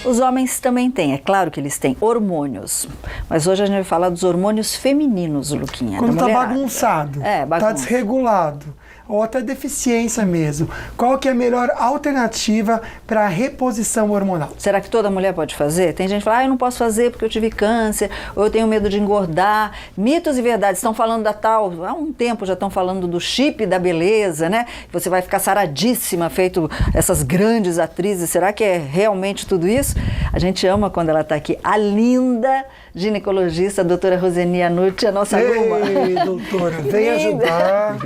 Os homens também têm, é claro que eles têm hormônios, mas hoje a gente vai falar dos hormônios femininos, Luquinha. Quando está bagunçado, está desregulado, ou até deficiência mesmo, qual que é a melhor alternativa para a reposição hormonal? Será que toda mulher pode fazer? Tem gente que fala, eu não posso fazer porque eu tive câncer, ou eu tenho medo de engordar. Mitos e verdades, estão falando da tal, há um tempo já estão falando do chip da beleza, né? Você vai ficar saradíssima, feito essas grandes atrizes. Será que é realmente tudo isso? A gente ama quando ela está aqui. A linda ginecologista, a doutora Roseni Anucci, a nossa aluna. Ei, doutora, vem ajudar.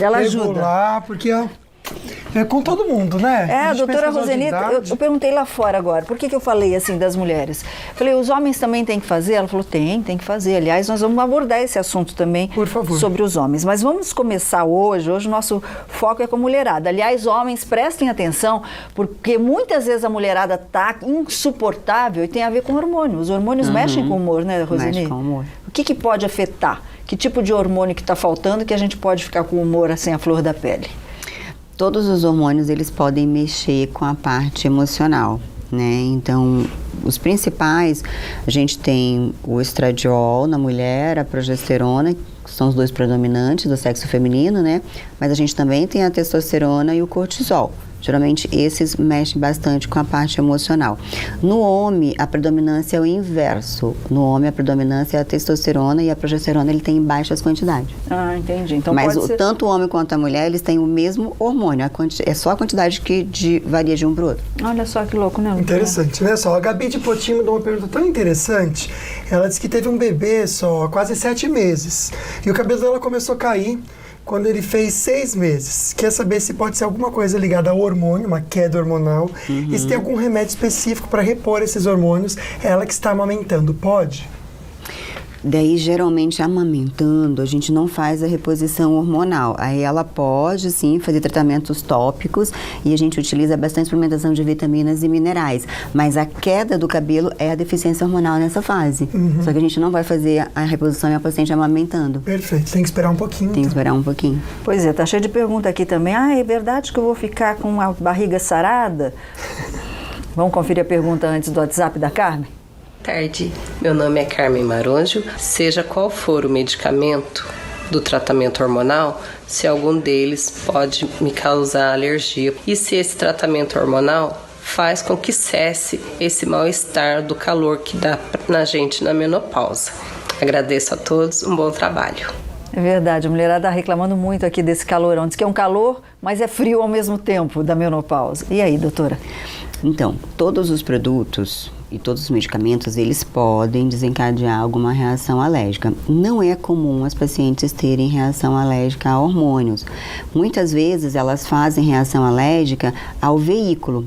Ela ajuda. Regular, porque é com todo mundo, né? A doutora Roseni, eu perguntei lá fora agora, por que eu falei assim das mulheres? Falei, os homens também têm que fazer? Ela falou, tem que fazer. Aliás, nós vamos abordar esse assunto também, por favor, sobre os homens. Mas vamos começar hoje o nosso foco é com a mulherada. Aliás, homens, prestem atenção, porque muitas vezes a mulherada tá insuportável e tem a ver com hormônio. Os hormônios mexem com o humor, né, Roseni? Mexe com o humor. O que pode afetar? Que tipo de hormônio que está faltando que a gente pode ficar com o humor assim, a flor da pele? Todos os hormônios, eles podem mexer com a parte emocional, né? Então, os principais, a gente tem o estradiol na mulher, a progesterona, que são os dois predominantes do sexo feminino, né? Mas a gente também tem a testosterona e o cortisol. Geralmente, esses mexem bastante com a parte emocional. No homem, a predominância é o inverso. No homem, a predominância é a testosterona e a progesterona, ele tem em baixas quantidades. Ah, entendi. Então, mas tanto o homem quanto a mulher, eles têm o mesmo hormônio. É só a quantidade que varia de um para o outro. Olha só que louco, né? Interessante, né? Só a Gabi de Potinho mandou uma pergunta tão interessante. Ela disse que teve um bebê só há quase 7 meses. E o cabelo dela começou a cair quando ele fez 6 meses. Quer saber se pode ser alguma coisa ligada ao hormônio, uma queda hormonal, e se tem algum remédio específico para repor esses hormônios. Ela que está amamentando, pode? Daí, geralmente, amamentando, a gente não faz a reposição hormonal. Aí ela pode, sim, fazer tratamentos tópicos e a gente utiliza bastante suplementação de vitaminas e minerais. Mas a queda do cabelo é a deficiência hormonal nessa fase. Só que a gente não vai fazer a reposição e a paciente amamentando. Perfeito, tem que esperar um pouquinho. Tem que esperar um pouquinho. Pois é, tá cheio de pergunta aqui também. É verdade que eu vou ficar com a barriga sarada? Vamos conferir a pergunta antes do WhatsApp da Carmen? Tarde, meu nome é Carmen Maronjo. Seja qual for o medicamento do tratamento hormonal, se algum deles pode me causar alergia e se esse tratamento hormonal faz com que cesse esse mal-estar do calor que dá na gente na menopausa. Agradeço a todos, um bom trabalho. É verdade, a mulherada está reclamando muito aqui desse calorão. Diz que é um calor, mas é frio ao mesmo tempo da menopausa. E aí, doutora? Então, todos os produtos e todos os medicamentos, eles podem desencadear alguma reação alérgica. Não é comum as pacientes terem reação alérgica a hormônios. Muitas vezes elas fazem reação alérgica ao veículo.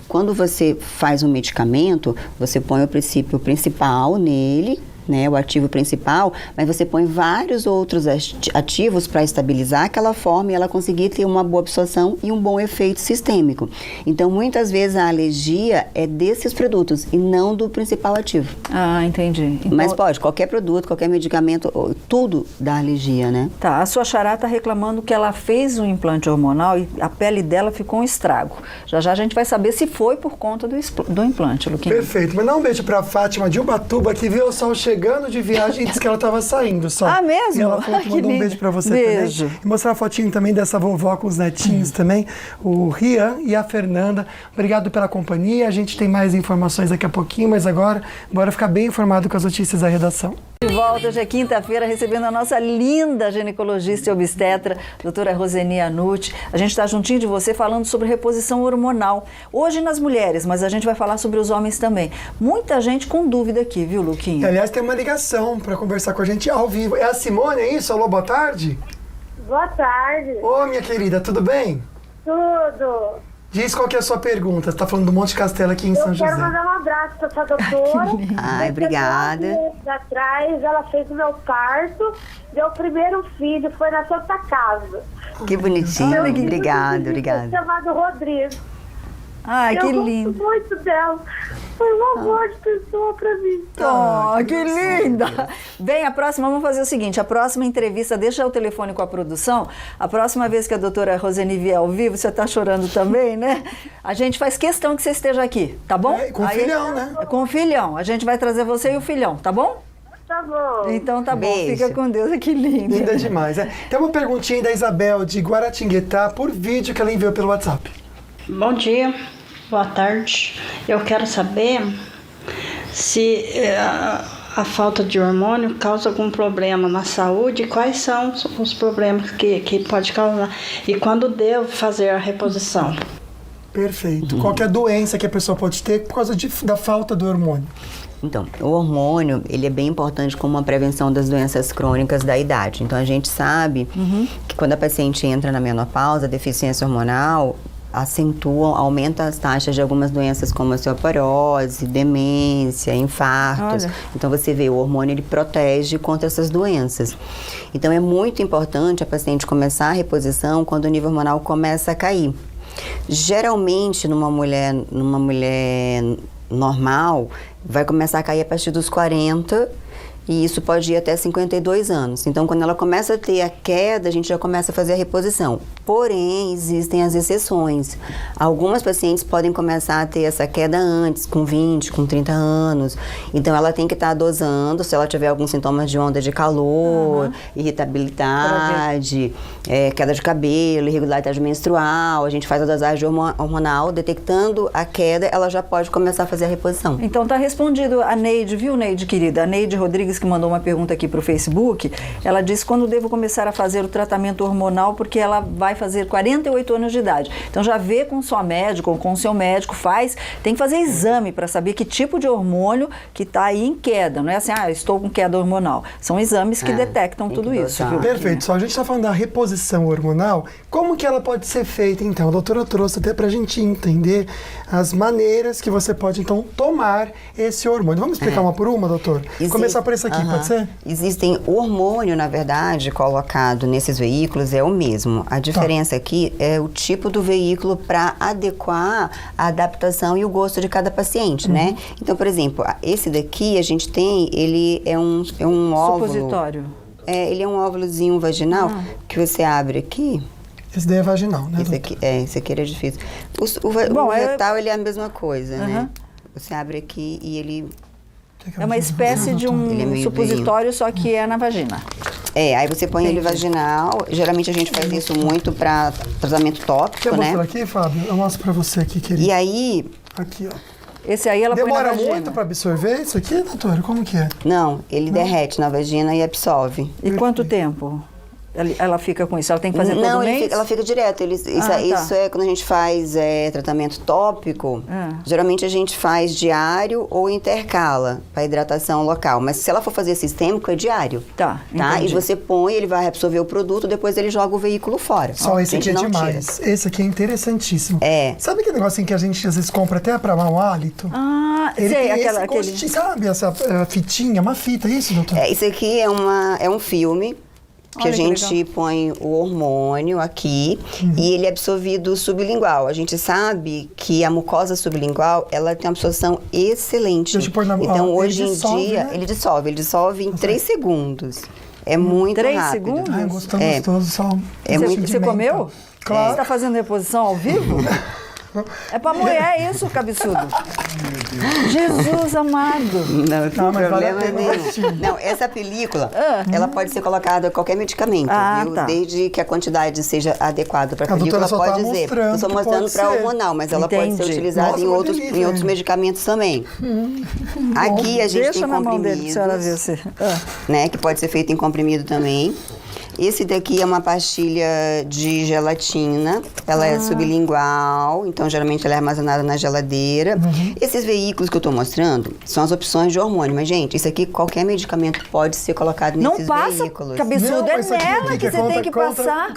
Quando você faz um medicamento, você põe o princípio principal nele, né, o ativo principal, mas você põe vários outros ativos para estabilizar aquela forma e ela conseguir ter uma boa absorção e um bom efeito sistêmico. Então, muitas vezes a alergia é desses produtos e não do principal ativo. Ah, entendi. Então, mas pode, qualquer produto, qualquer medicamento, tudo dá alergia, né? Tá, a sua xará está reclamando que ela fez um implante hormonal e a pele dela ficou um estrago. Já já a gente vai saber se foi por conta do implante, Luquinha. Perfeito. Mandar um beijo para a Fátima de Ubatuba, que viu o sol chegando de viagem e disse que ela estava saindo só. Ah, mesmo? E ela falou que mandou um beijo para você também. E mostrar a fotinho também dessa vovó com os netinhos também, o Rian e a Fernanda. Obrigado pela companhia. A gente tem mais informações daqui a pouquinho, mas agora, bora ficar bem informado com as notícias da redação. De volta, hoje é quinta-feira, recebendo a nossa linda ginecologista e obstetra, doutora Roseni Anucci. A gente está juntinho de você falando sobre reposição hormonal. Hoje nas mulheres, mas a gente vai falar sobre os homens também. Muita gente com dúvida aqui, viu, Luquinha? Aliás, tem uma ligação para conversar com a gente ao vivo. É a Simone, é isso? Alô, boa tarde? Boa tarde. Ô, minha querida, tudo bem? Tudo. Diz qual que é a sua pergunta. Você está falando do Monte Castelo aqui em São José. Eu quero mandar um abraço para essa doutora. Ai, obrigada. 9 meses atrás, ela fez o meu parto. Meu primeiro filho foi na Santa Casa. Que bonitinho. Obrigada. Chamado Rodrigo. Ai, que lindo. Eu gosto muito dela. foi um amor de pessoa pra mim. Oh, que linda! Bem, a próxima, vamos fazer o seguinte, a próxima entrevista, deixa o telefone com a produção, a próxima vez que a doutora Roseni vier ao vivo, você tá chorando também, né? A gente faz questão que você esteja aqui, tá bom? Com o filhão, né? Com o filhão, a gente vai trazer você e o filhão, tá bom? Tá bom. Então tá bom, Beijo. fica com Deus, que lindo. Linda demais. Tem uma perguntinha da Isabel de Guaratinguetá por vídeo que ela enviou pelo WhatsApp. Bom dia, boa tarde. Eu quero saber se a falta de hormônio causa algum problema na saúde, quais são os problemas que pode causar e quando devo fazer a reposição. Perfeito. Qualquer doença que a pessoa pode ter por causa da falta do hormônio. Então, o hormônio, ele é bem importante como uma prevenção das doenças crônicas da idade. Então, a gente sabe que quando a paciente entra na menopausa, a deficiência hormonal acentua, aumenta as taxas de algumas doenças como osteoporose, demência, infartos. Olha. Então, você vê, o hormônio, ele protege contra essas doenças. Então, é muito importante a paciente começar a reposição quando o nível hormonal começa a cair. Geralmente, numa mulher normal, vai começar a cair a partir dos 40 e isso pode ir até 52 anos. Então, quando ela começa a ter a queda, a gente já começa a fazer a reposição. Porém, existem as exceções. Algumas pacientes podem começar a ter essa queda antes, com 20, com 30 anos. Então, ela tem que estar dosando, se ela tiver alguns sintomas de onda de calor, irritabilidade, queda de cabelo, irregularidade menstrual. A gente faz a dosagem hormonal, detectando a queda, ela já pode começar a fazer a reposição. Então tá respondido a Neide, viu, Neide, querida? A Neide Rodrigues, que mandou uma pergunta aqui pro Facebook, ela disse quando devo começar a fazer o tratamento hormonal, porque ela vai fazer 48 anos de idade. Então já vê com sua médica ou com o seu médico, tem que fazer exame para saber que tipo de hormônio que tá aí em queda. Não é assim, estou com queda hormonal. São exames que detectam tem tudo que isso. dosar. Viu? Perfeito. Só a gente está falando da reposição hormonal. Como que ela pode ser feita, então? A doutora trouxe até para a gente entender as maneiras que você pode, então, tomar esse hormônio. Vamos explicar uma por uma, doutor? Começar por esse aqui, pode ser? Existem hormônio, na verdade, colocado nesses veículos é o mesmo. A diferença aqui é o tipo do veículo para adequar a adaptação e o gosto de cada paciente, né? Então, por exemplo, esse daqui a gente tem, ele é um óvulo. Supositório. Ele é um óvulozinho vaginal que você abre aqui. Esse daí é vaginal, né, doutor? Esse aqui era difícil. O retal, ele é a mesma coisa, né? Você abre aqui e ele... É uma espécie de um supositório, só que é na vagina. Aí você põe ele vaginal. Geralmente a gente faz isso muito para tratamento tópico, Quer né? mostrar aqui, Fábio? Eu mostro para você aqui, querido. E aí... Aqui, ó. Esse aí ela põe na Demora vagina. muito para absorver isso aqui, doutora? Como que é? Não, ele derrete na vagina e absorve. E quanto tempo ela fica com isso? Ela tem que fazer todo mês? Ela fica direto. Isso é quando a gente faz tratamento tópico. Geralmente a gente faz diário ou intercala para hidratação local. Mas se ela for fazer sistêmico, é diário. Tá, E você põe, ele vai absorver o produto, depois ele joga o veículo fora. Só esse A aqui gente é não demais. tira. Esse aqui é interessantíssimo. É. Sabe aquele negocinho que a gente às vezes compra até para mau hálito? Ele Ele sei, tem aquele... esse gostinho, sabe? Essa fitinha, uma fita, é isso, doutor? Isso aqui é um filme que Olha a que gente legal. põe o hormônio aqui e ele é absorvido sublingual. A gente sabe que a mucosa sublingual, ela tem uma absorção excelente. Deixa eu pôr na mão. Então, Ele hoje dissolve, em dia, né? ele dissolve em 3 segundos. É muito 3 rápido. segundos? Ai, gostoso, só um gostinho de Você menta. comeu? Claro. Você está fazendo reposição ao vivo? É pra mulher isso, cabeçudo. Jesus amado. Não tem mas vale a problema pena nenhum. assistir. Não, essa película, ela pode ser colocada a qualquer medicamento, viu? Tá. Desde que a quantidade seja adequada para a película, doutora só tá pode dizer. mostrando Eu estou que mostrando pode para ser. hormonal, mas ela pode ser Entendi. utilizada Nossa, em uma outros delícia. medicamentos também. Aqui a gente Deixa tem na mão dele pra senhora ver comprimidos, se... né? Que pode ser feito em comprimido também. Esse daqui é uma pastilha de gelatina, ela é sublingual, então geralmente ela é armazenada na geladeira. Esses veículos que eu estou mostrando são as opções de hormônio, mas gente, isso aqui qualquer medicamento pode ser colocado Não nesses passa, veículos. cabeçudo, é isso aqui, nela que você tem que passar.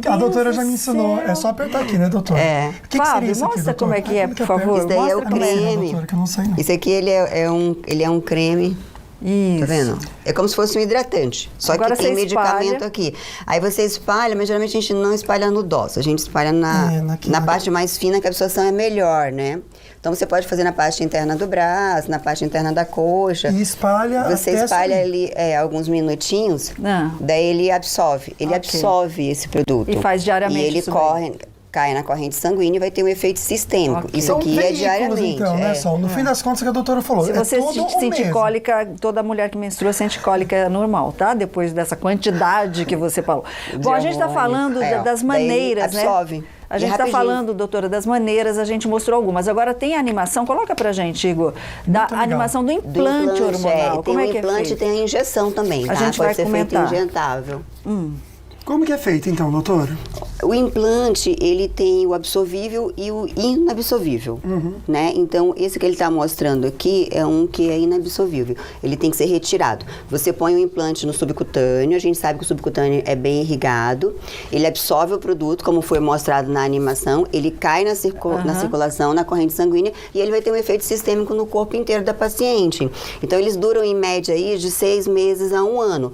A doutora Deus já do me ensinou. céu. É só apertar aqui, né, doutora? É. O que Fábio, seria isso aqui, mostra doutora? como é que é, por favor. Isso daí é o Mostra como é. creme. Doutora, que eu não sei não. Esse aqui ele é um creme. Isso. Tá vendo? É como se fosse um hidratante, só Agora que tem você medicamento espalha. aqui. Aí você espalha, mas geralmente a gente não espalha no dócil, a gente espalha na parte mais fina, que a absorção é melhor, né? Então você pode fazer na parte interna do braço, na parte interna da coxa. E espalha Você até espalha sumir. ali alguns minutinhos, Ah. daí ele absorve. Ele Ok. absorve esse produto. E faz diariamente E ele isso daí. cai na corrente sanguínea e vai ter um efeito sistêmico. Ok. Isso São aqui é veículos, diariamente. então, né, é. Sol? No fim das contas, que a doutora falou, Se é você tudo o sentir mesmo. cólica, toda mulher que menstrua sente cólica normal, tá? Depois dessa quantidade que você falou. Bom, a gente está hormônio. falando É, ó, das daí maneiras, né? absorve. A E gente está rapidinho. falando, doutora, das maneiras, a gente mostrou algumas. Agora tem a animação, coloca pra gente, Igor, da Muito legal. animação do implante hormonal. Tem Como o é que implante é e feito? tem a injeção também, A tá? gente Pode vai ser comentar. feito injetável. Como que é feito, então, doutora? O implante, ele tem o absorvível e o inabsorvível, né? Então, esse que ele está mostrando aqui é um que é inabsorvível. Ele tem que ser retirado. Você põe o implante no subcutâneo, a gente sabe que o subcutâneo é bem irrigado, ele absorve o produto, como foi mostrado na animação, ele cai na circulação, na corrente sanguínea, e ele vai ter um efeito sistêmico no corpo inteiro da paciente. Então, eles duram, em média, aí, de 6 meses a 1 ano.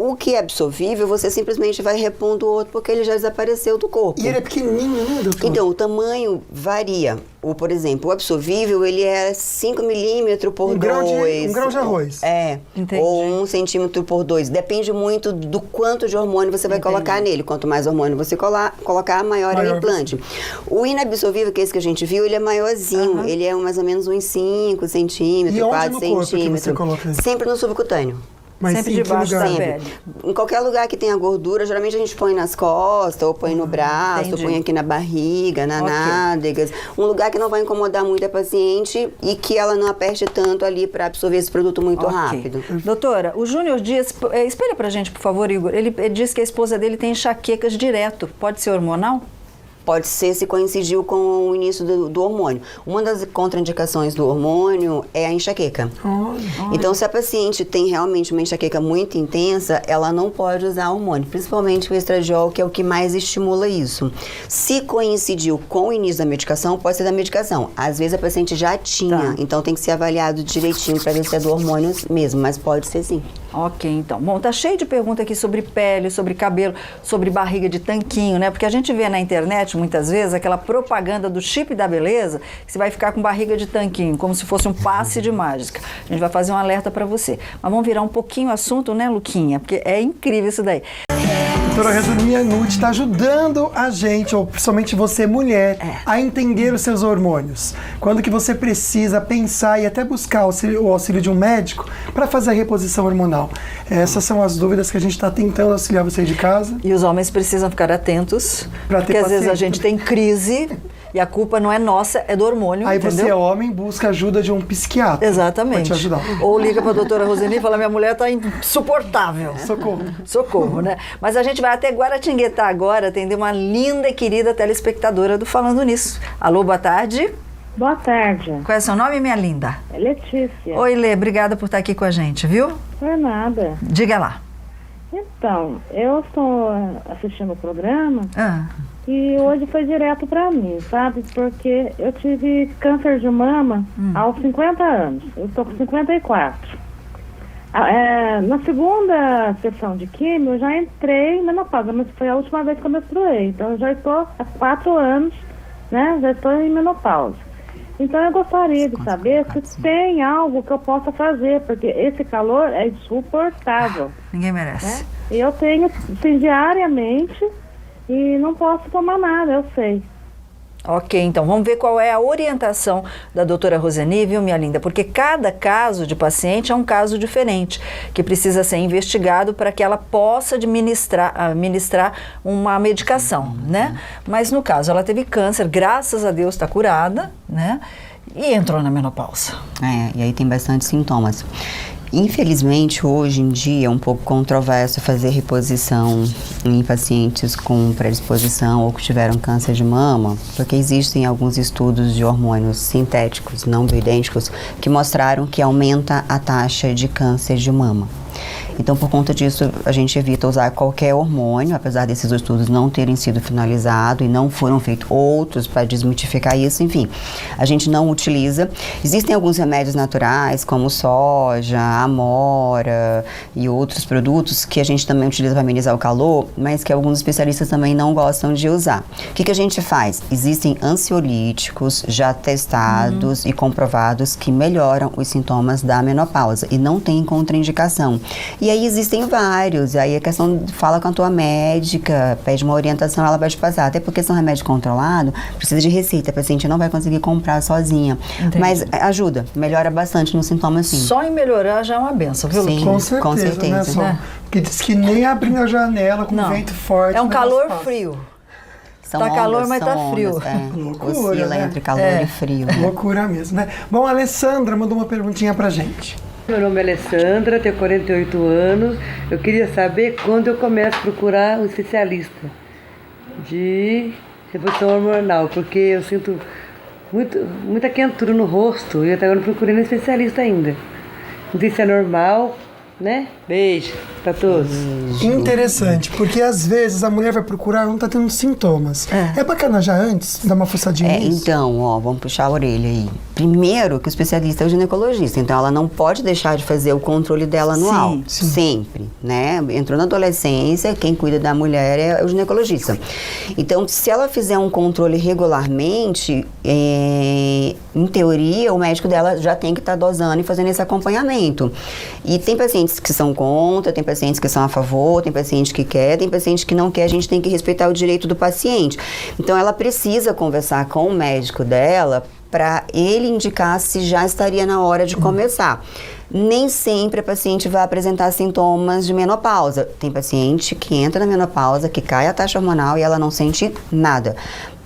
O que é absorvível, você simplesmente vai repondo o outro porque ele já desapareceu do corpo. E ele é pequenininho, né, doutora? Então, o tamanho varia. Por exemplo, o absorvível, ele é 5 milímetros por 2. Um grão de arroz. É. Entendi. Ou 1 centímetro por 2. Depende muito do quanto de hormônio você vai colocar nele. Quanto mais hormônio você colocar, maior é o implante. O inabsorvível, que é esse que a gente viu, ele é maiorzinho. Ele é mais ou menos uns 5 centímetros, E onde 4 no corpo que centímetros. você coloca ele? Sempre no subcutâneo. Mas Sempre em que debaixo lugar? da Sempre. pele. Em qualquer lugar que tenha gordura, geralmente a gente põe nas costas, ou põe no braço, entendi. ou põe aqui na barriga, na Ok. nádegas. Um lugar que não vai incomodar muito a paciente e que ela não aperte tanto ali para absorver esse produto muito Ok. rápido. Doutora, o Júnior Dias, espelha pra gente, por favor, Igor. Ele diz que a esposa dele tem enxaquecas direto. Pode ser hormonal? Pode ser se coincidiu com o início do hormônio. Uma das contraindicações do hormônio é a enxaqueca. Então, se a paciente tem realmente uma enxaqueca muito intensa, ela não pode usar hormônio, principalmente o estradiol, que é o que mais estimula isso. Se coincidiu com o início da medicação, pode ser da medicação. Às vezes a paciente já tinha, então tem que ser avaliado direitinho para ver se é do hormônio mesmo, mas pode ser sim. Ok, então. Bom, tá cheio de perguntas aqui sobre pele, sobre cabelo, sobre barriga de tanquinho, né? Porque a gente vê na internet, muitas vezes, aquela propaganda do chip da beleza, que você vai ficar com barriga de tanquinho, como se fosse um passe de mágica. A gente vai fazer um alerta para você. Mas vamos virar um pouquinho o assunto, né, Luquinha? Porque é incrível isso daí. Doutora Rosane Mianucci está ajudando a gente, ou principalmente você, mulher, a entender os seus hormônios. Quando que você precisa pensar e até buscar o auxílio de um médico para fazer a reposição hormonal. Essas são as dúvidas que a gente está tentando auxiliar você de casa. E os homens precisam ficar atentos, Pra ter porque às vezes a paciência. gente tem crise e a culpa não é nossa, é do hormônio, Aí entendeu? você é homem, busca ajuda de um psiquiatra. Exatamente. Pra te ajudar. Ou liga para a doutora Roseni e fala, minha mulher está insuportável. Socorro. Socorro, né? Mas a gente vai até Guaratinguetá agora atender uma linda e querida telespectadora do Falando Nisso. Alô, boa tarde. Boa tarde. Qual é o seu nome, minha linda? É Letícia. Oi, Lê, obrigada por estar aqui com a gente, viu? Por nada. Diga lá. Então, eu estou assistindo o programa Ah, e hoje foi direto para mim, sabe? Porque eu tive câncer de mama aos 50 anos. Eu estou com 54. Na segunda sessão de químio, eu já entrei em menopausa, mas foi a última vez que eu menstruei. Então, eu já estou há 4 anos, né? Já estou em menopausa. Então, eu gostaria de saber se tem algo que eu possa fazer, porque esse calor é insuportável, ninguém né? merece. E eu tenho, assim, diariamente e não posso tomar nada, eu sei. Ok, então vamos ver qual é a orientação da doutora Roseni, viu, minha linda? Porque cada caso de paciente é um caso diferente, que precisa ser investigado para que ela possa administrar uma medicação, né? Mas no caso, ela teve câncer, graças a Deus está curada, né? E entrou na menopausa. E aí tem bastante sintomas. Infelizmente, hoje em dia é um pouco controverso fazer reposição em pacientes com predisposição ou que tiveram câncer de mama, porque existem alguns estudos de hormônios sintéticos, não bioidênticos, que mostraram que aumenta a taxa de câncer de mama. Então, por conta disso, a gente evita usar qualquer hormônio, apesar desses estudos não terem sido finalizados e não foram feitos outros para desmitificar isso, enfim, a gente não utiliza. Existem alguns remédios naturais, como soja, amora e outros produtos que a gente também utiliza para amenizar o calor, mas que alguns especialistas também não gostam de usar. O que a gente faz? Existem ansiolíticos já testados e comprovados que melhoram os sintomas da menopausa e não tem contraindicação. E aí existem vários, aí a questão, fala com a tua médica, pede uma orientação, ela vai te passar, até porque são remédio controlado, precisa de receita, a paciente não vai conseguir comprar sozinha. Entendi. Mas ajuda, melhora bastante nos sintomas, sim. Só em melhorar já é uma benção, viu, Sim, com certeza. Né, só? Que diz que nem abrindo a janela com vento forte. É um calor frio. Tá calor, mas tá frio. Loucura, oscila, né? entre calor e frio. Né? Loucura mesmo, né? Bom, a Alessandra mandou uma perguntinha pra gente. Meu nome é Alessandra, tenho 48 anos. Eu queria saber quando eu começo a procurar um especialista de reposição hormonal, porque eu sinto muita quentura no rosto e eu até agora não procurei um especialista ainda. Não sei se é normal, né? Beijo pra todos. Interessante, porque às vezes a mulher vai procurar e não tá tendo sintomas. É bacana já antes dar uma fuçadinha nisso? Então, vamos puxar a orelha aí. Primeiro que o especialista é o ginecologista, então ela não pode deixar de fazer o controle dela anual. Sim. Sempre, né? Entrou na adolescência, quem cuida da mulher é o ginecologista. Então, se ela fizer um controle regularmente, em teoria, o médico dela já tem que estar dosando e fazendo esse acompanhamento. E tem pacientes que são contra, tem pacientes que são a favor, tem pacientes que quer, tem pacientes que não quer, a gente tem que respeitar o direito do paciente. Então, ela precisa conversar com o médico dela para ele indicar se já estaria na hora de começar. Nem sempre a paciente vai apresentar sintomas de menopausa. Tem paciente que entra na menopausa, que cai a taxa hormonal e ela não sente nada.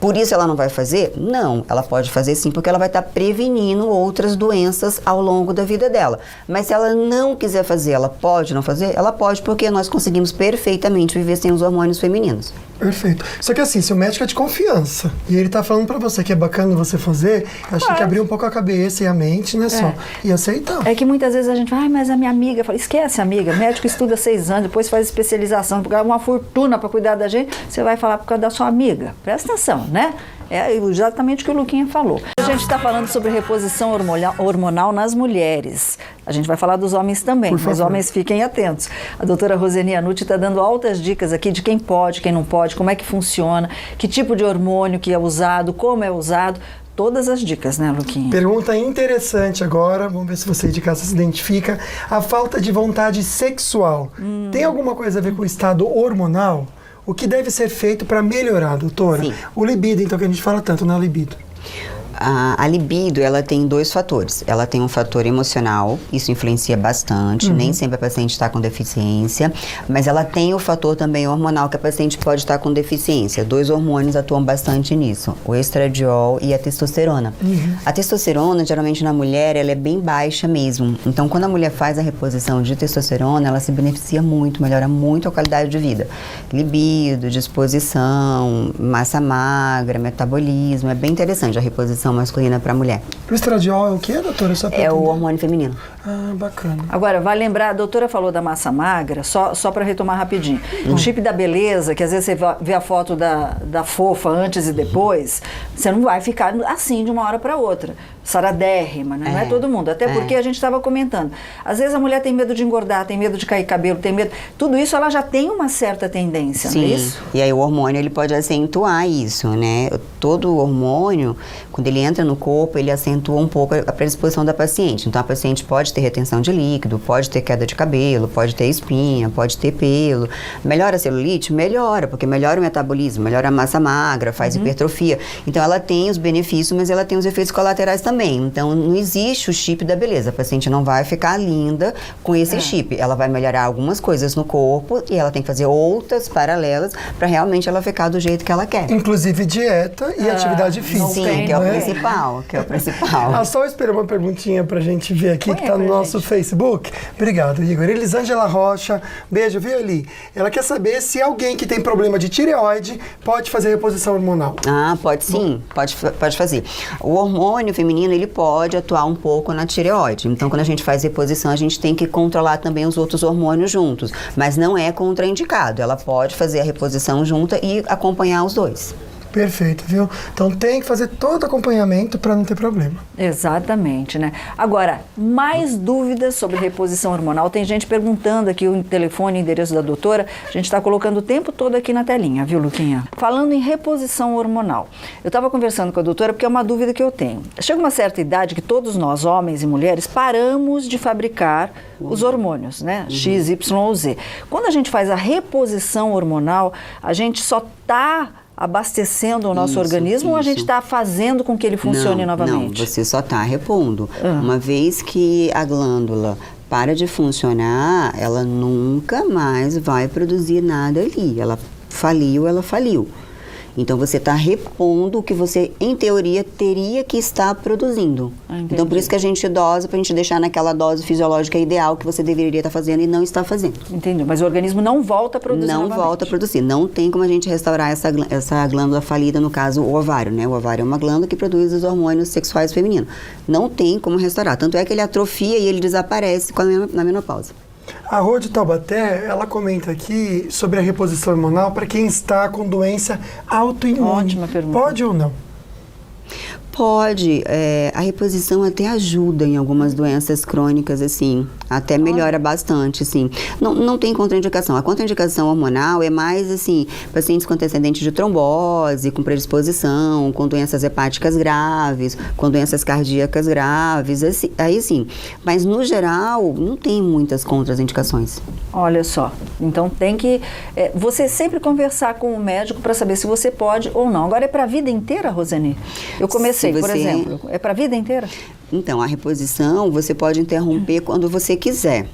Por isso ela não vai fazer? Não, ela pode fazer sim, porque ela vai estar prevenindo outras doenças ao longo da vida dela. Mas se ela não quiser fazer, ela pode não fazer? Ela pode, porque nós conseguimos perfeitamente viver sem os hormônios femininos. Perfeito. Só que assim, se o médico é de confiança e ele tá falando pra você que é bacana você fazer, acho que tem que abrir um pouco a cabeça e a mente, né, só? E aceitar. É que muitas vezes a gente vai, mas a minha amiga, fala, esquece amiga, médico estuda 6 anos, depois faz especialização, paga uma fortuna pra cuidar da gente, você vai falar por causa da sua amiga. Presta atenção, né? É exatamente o que o Luquinha falou. A gente está falando sobre reposição hormonal nas mulheres. A gente vai falar dos homens também, mas homens fiquem atentos. A doutora Roseni Anucci está dando altas dicas aqui de quem pode, quem não pode, como é que funciona, que tipo de hormônio que é usado, como é usado. Todas as dicas, né, Luquinha? Pergunta interessante agora, vamos ver se você de casa se identifica. A falta de vontade sexual tem alguma coisa a ver com o estado hormonal? O que deve ser feito para melhorar, doutora? Sim. O libido, então, que a gente fala tanto na libido. A libido, ela tem 2 fatores. Ela tem um fator emocional, isso influencia bastante, nem sempre a paciente está com deficiência, mas ela tem o fator também hormonal, que a paciente pode estar com deficiência. 2 hormônios atuam bastante nisso, o estradiol e a testosterona. A testosterona, geralmente na mulher, ela é bem baixa mesmo. Então, quando a mulher faz a reposição de testosterona, ela se beneficia muito, melhora muito a qualidade de vida. Libido, disposição, massa magra, metabolismo, é bem interessante a reposição masculina para a mulher. O estradiol é o que, doutora? É o hormônio feminino. Ah, bacana. Agora, vai lembrar, a doutora falou da massa magra, só para retomar rapidinho. O chip da beleza, que às vezes você vê a foto da fofa antes e depois, você não vai ficar assim de uma hora para outra. Saradérrima, né? Não é todo mundo. Até porque a gente estava comentando. Às vezes a mulher tem medo de engordar, tem medo de cair cabelo, tem medo... Tudo isso ela já tem uma certa tendência, Sim. não é isso? E aí o hormônio, ele pode acentuar isso, né? Todo hormônio, quando ele entra no corpo, ele acentua um pouco a predisposição da paciente. Então a paciente pode ter retenção de líquido, pode ter queda de cabelo, pode ter espinha, pode ter pelo. Melhora a celulite? Melhora, porque melhora o metabolismo, melhora a massa magra, faz hipertrofia. Então ela tem os benefícios, mas ela tem os efeitos colaterais também. Então não existe o chip da beleza. A paciente não vai ficar linda com esse chip. Ela vai melhorar algumas coisas no corpo e ela tem que fazer outras paralelas para realmente ela ficar do jeito que ela quer. Inclusive dieta e atividade física. Sim, que é o principal, que é o principal. Só esperar uma perguntinha pra gente ver aqui, que tá no nosso Facebook. Obrigado, Igor. Elisângela Rocha, beijo, viu, Eli? Ela quer saber se alguém que tem problema de tireoide pode fazer reposição hormonal. Ah, pode sim, pode fazer. O hormônio feminino feminino, ele pode atuar um pouco na tireoide. Então, quando a gente faz reposição, a gente tem que controlar também os outros hormônios juntos. Mas não é contraindicado. Ela pode fazer a reposição junta e acompanhar os dois. Perfeito, viu? Então tem que fazer todo acompanhamento para não ter problema. Exatamente, né? Agora, mais dúvidas sobre reposição hormonal? Tem gente perguntando aqui o telefone e endereço da doutora. A gente está colocando o tempo todo aqui na telinha, viu, Luquinha? Falando em reposição hormonal, eu estava conversando com a doutora porque é uma dúvida que eu tenho. Chega uma certa idade que todos nós, homens e mulheres, paramos de fabricar os hormônios, né? X, Y ou Z. Quando a gente faz a reposição hormonal, a gente só está abastecendo o nosso organismo ou a gente está fazendo com que ele funcione novamente? Não, você só está repondo. Uma vez que a glândula para de funcionar, ela nunca mais vai produzir nada ali. Ela faliu. Então, você está repondo o que você, em teoria, teria que estar produzindo. Então, por isso que a gente dosa, para a gente deixar naquela dose fisiológica ideal que você deveria estar fazendo e não está fazendo. Entendi, mas o organismo não volta a produzir novamente. Não volta a produzir. Não tem como a gente restaurar essa glândula falida, no caso, o ovário, né? O ovário é uma glândula que produz os hormônios sexuais femininos. Não tem como restaurar. Tanto é que ele atrofia e ele desaparece na menopausa. A Rô de Taubaté, ela comenta aqui sobre a reposição hormonal para quem está com doença autoimune. Ótima pergunta. Pode ou não? Pode, a reposição até ajuda em algumas doenças crônicas, assim, até melhora bastante, assim. Não tem contraindicação. A contraindicação hormonal é mais, assim, pacientes com antecedentes de trombose, com predisposição, com doenças hepáticas graves, com doenças cardíacas graves, assim, aí sim. Mas, no geral, não tem muitas contraindicações. Olha só, então tem que você sempre conversar com o médico para saber se você pode ou não. Agora é para a vida inteira, Roseni? Eu comecei, por exemplo, é para a vida inteira? Então, a reposição você pode interromper quando você quiser.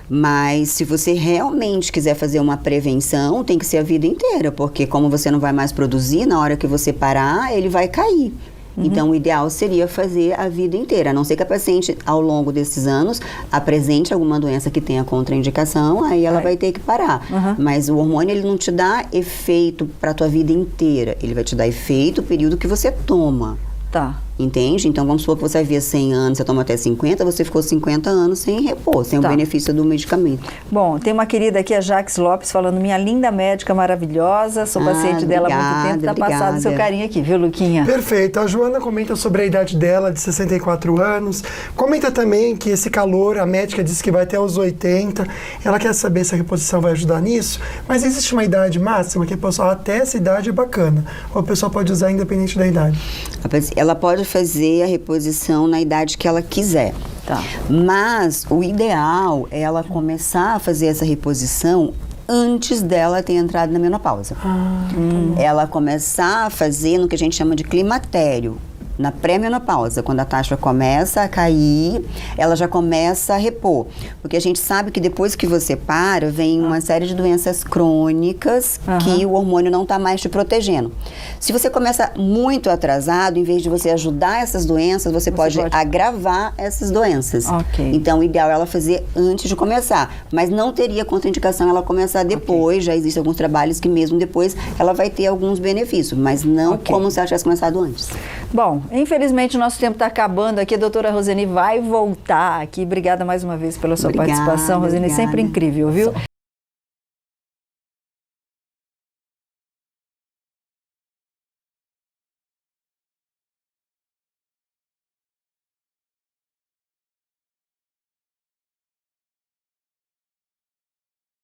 Mas se você realmente quiser fazer uma prevenção, tem que ser a vida inteira, porque como você não vai mais produzir, na hora que você parar, ele vai cair. Então, o ideal seria fazer a vida inteira, a não ser que a paciente, ao longo desses anos, apresente alguma doença que tenha contraindicação, aí ela vai ter que parar. Mas o hormônio, ele não te dá efeito para a tua vida inteira, ele vai te dar efeito no período que você toma. Tá. Entende? Então, vamos supor que você vivia 100 anos, você toma até 50, você ficou 50 anos sem repor, sem o benefício do medicamento. Bom, tem uma querida aqui, a Jax Lopes, falando, minha linda médica maravilhosa, sou paciente dela há muito tempo, tá passado o seu carinho aqui, viu, Luquinha? Perfeito. A Joana comenta sobre a idade dela, de 64 anos. Comenta também que esse calor, a médica disse que vai até os 80. Ela quer saber se a reposição vai ajudar nisso, mas existe uma idade máxima que a pessoa, até essa idade é bacana, ou a pessoa pode usar independente da idade? Ela pode fazer a reposição na idade que ela quiser. Tá. Mas o ideal é ela começar a fazer essa reposição antes dela ter entrado na menopausa. Ela começar a fazer no que a gente chama de climatério. Na pré-menopausa, quando a taxa começa a cair, ela já começa a repor. Porque a gente sabe que depois que você para, vem uma série de doenças crônicas que o hormônio não está mais te protegendo. Se você começa muito atrasado, em vez de você ajudar essas doenças, você pode agravar essas doenças. Então, o ideal é ela fazer antes de começar. Mas não teria contraindicação ela começar depois. Já existem alguns trabalhos que mesmo depois ela vai ter alguns benefícios, mas não como se ela tivesse começado antes. Bom, infelizmente o nosso tempo está acabando aqui. A doutora Roseni vai voltar aqui. Obrigada mais uma vez pela sua participação, Roseni. Sempre incrível, viu?